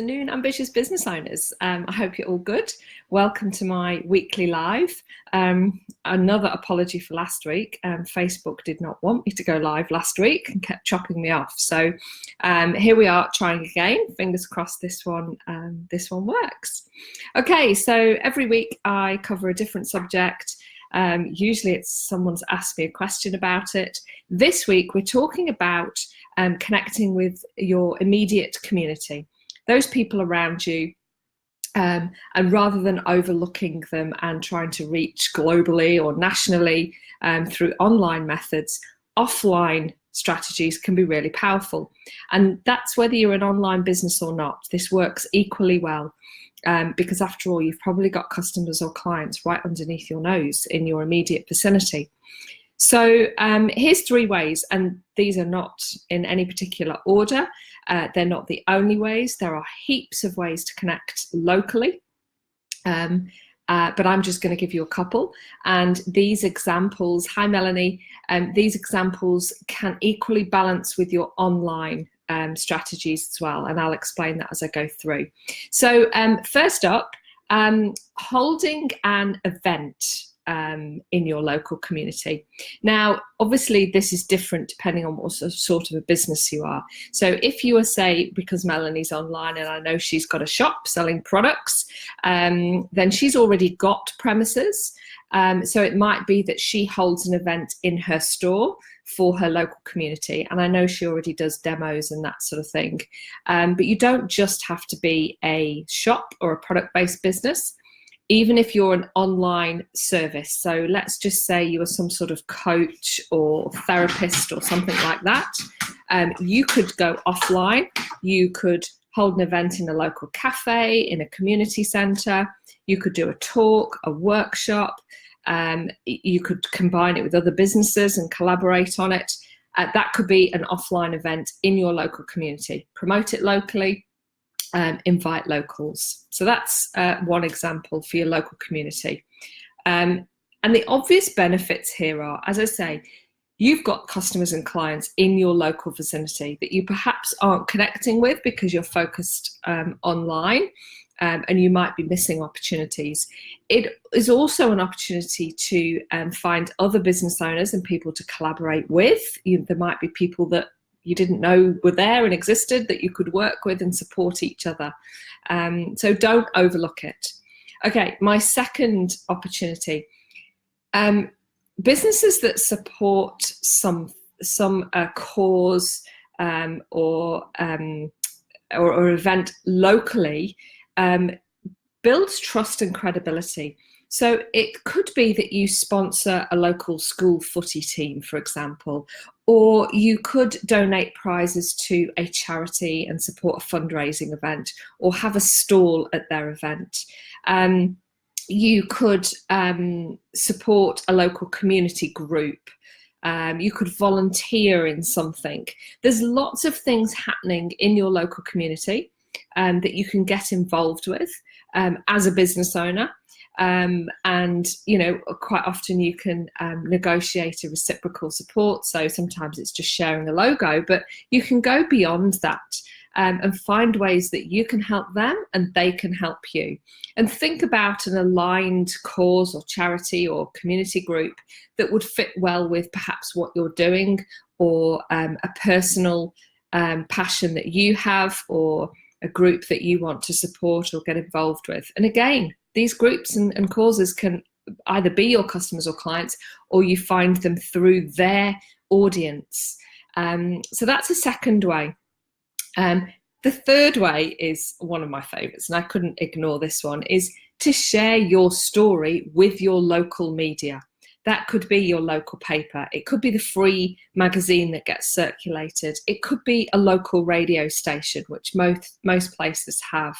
Afternoon, ambitious business owners. I hope you're all good. Welcome to my weekly live. Another apology for last week. Facebook did not want me to go live last week and kept chopping me off. So here we are trying again. Fingers crossed this one works. Okay, so every week I cover a different subject. Usually it's someone's asked me a question about it. This week we're talking about connecting with your immediate community. Those people around you, and rather than overlooking them and trying to reach globally or nationally through online methods, offline strategies can be really powerful. And that's whether you're an online business or not. This works equally well because after all, you've probably got customers or clients right underneath your nose in your immediate vicinity. So here's 3 ways, and these are not in any particular order. They're not the only ways. There are heaps of ways to connect locally, but I'm just going to give you a couple. And these examples, hi Melanie, these examples can equally balance with your online strategies as well, and I'll explain that as I go through. So first up, holding an event in your local community. Now, obviously, this is different depending on what sort of a business you are. So if you are, say, because Melanie's online and I know she's got a shop selling products, then she's already got premises. So it might be that she holds an event in her store for her local community. And I know she already does demos and that sort of thing. But you don't just have to be a shop or a product-based business. Even if you're an online service, so let's just say you are some sort of coach or therapist or something like that, you could go offline. You could hold an event in a local cafe, in a community centre. You could do a talk, a workshop. You could combine it with other businesses and collaborate on it. That could be an offline event in your local community. Promote it locally. Invite locals. So that's one example for your local community. And the obvious benefits here are, as I say, you've got customers and clients in your local vicinity that you perhaps aren't connecting with because you're focused online and you might be missing opportunities. It is also an opportunity to find other business owners and people to collaborate with. There might be people that you didn't know were there and existed that you could work with and support each other. So don't overlook it. Okay, my second opportunity. Businesses that support some cause or event locally builds trust and credibility. So it could be that you sponsor a local school footy team, for example, or you could donate prizes to a charity and support a fundraising event, or have a stall at their event. You could support a local community group. You could volunteer in something. There's lots of things happening in your local community that you can get involved with as a business owner. And you know, quite often you can negotiate a reciprocal support. So sometimes it's just sharing a logo, but you can go beyond that and find ways that you can help them and they can help you. And think about an aligned cause or charity or community group that would fit well with perhaps what you're doing, or a personal passion that you have, or a group that you want to support or get involved with. And again, these groups and causes can either be your customers or clients, or you find them through their audience. So that's a second way. The third way is one of my favorites, and I couldn't ignore this one, is to share your story with your local media. That could be your local paper. It could be the free magazine that gets circulated. It could be a local radio station, which most places have.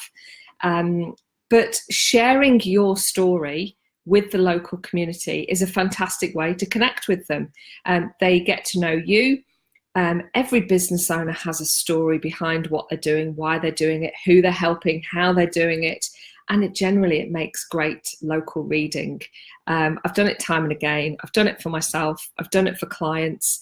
But sharing your story with the local community is a fantastic way to connect with them. They get to know you. Every business owner has a story behind what they're doing, why they're doing it, who they're helping, how they're doing it. And it makes great local reading. I've done it time and again. I've done it for myself. I've done it for clients.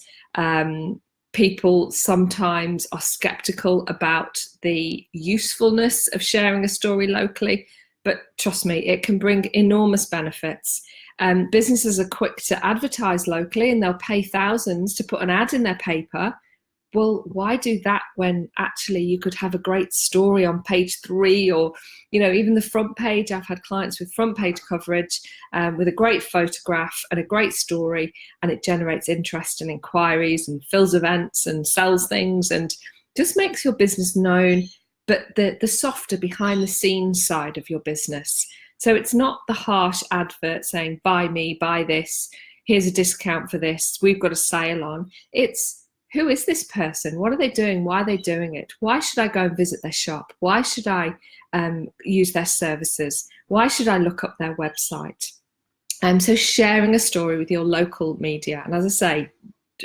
people sometimes are skeptical about the usefulness of sharing a story locally, but trust me, it can bring enormous benefits. Businesses are quick to advertise locally and they'll pay thousands to put an ad in their paper. Well, why do that when actually you could have a great story on page 3 or, even the front page? I've had clients with front page coverage with a great photograph and a great story, and it generates interest and inquiries and fills events and sells things and just makes your business known, but the softer behind the scenes side of your business. So it's not the harsh advert saying, buy me, buy this, here's a discount for this, we've got a sale on. It's, who is this person? What are they doing? Why are they doing it? Why should I go and visit their shop? Why should I use their services? Why should I look up their website? So sharing a story with your local media. And as I say,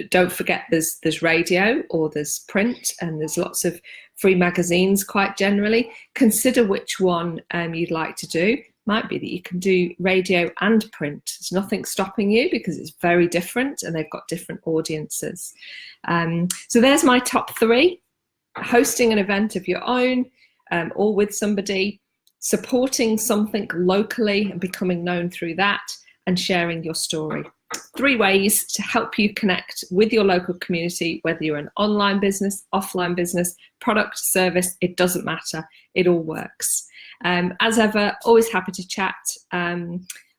don't forget there's radio or there's print and there's lots of free magazines quite generally. Consider which one you'd like to do. Might be that you can do radio and print. There's nothing stopping you because it's very different and they've got different audiences. So there's my top 3. Hosting an event of your own or with somebody, supporting something locally and becoming known through that, and sharing your story. 3 ways to help you connect with your local community, whether you're an online business, offline business, product, service, it doesn't matter. It all works. As ever, always happy to chat.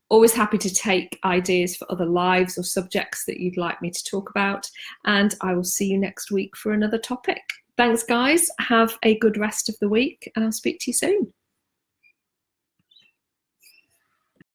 Always happy to take ideas for other lives or subjects that you'd like me to talk about. And I will see you next week for another topic. Thanks, guys. Have a good rest of the week, and I'll speak to you soon.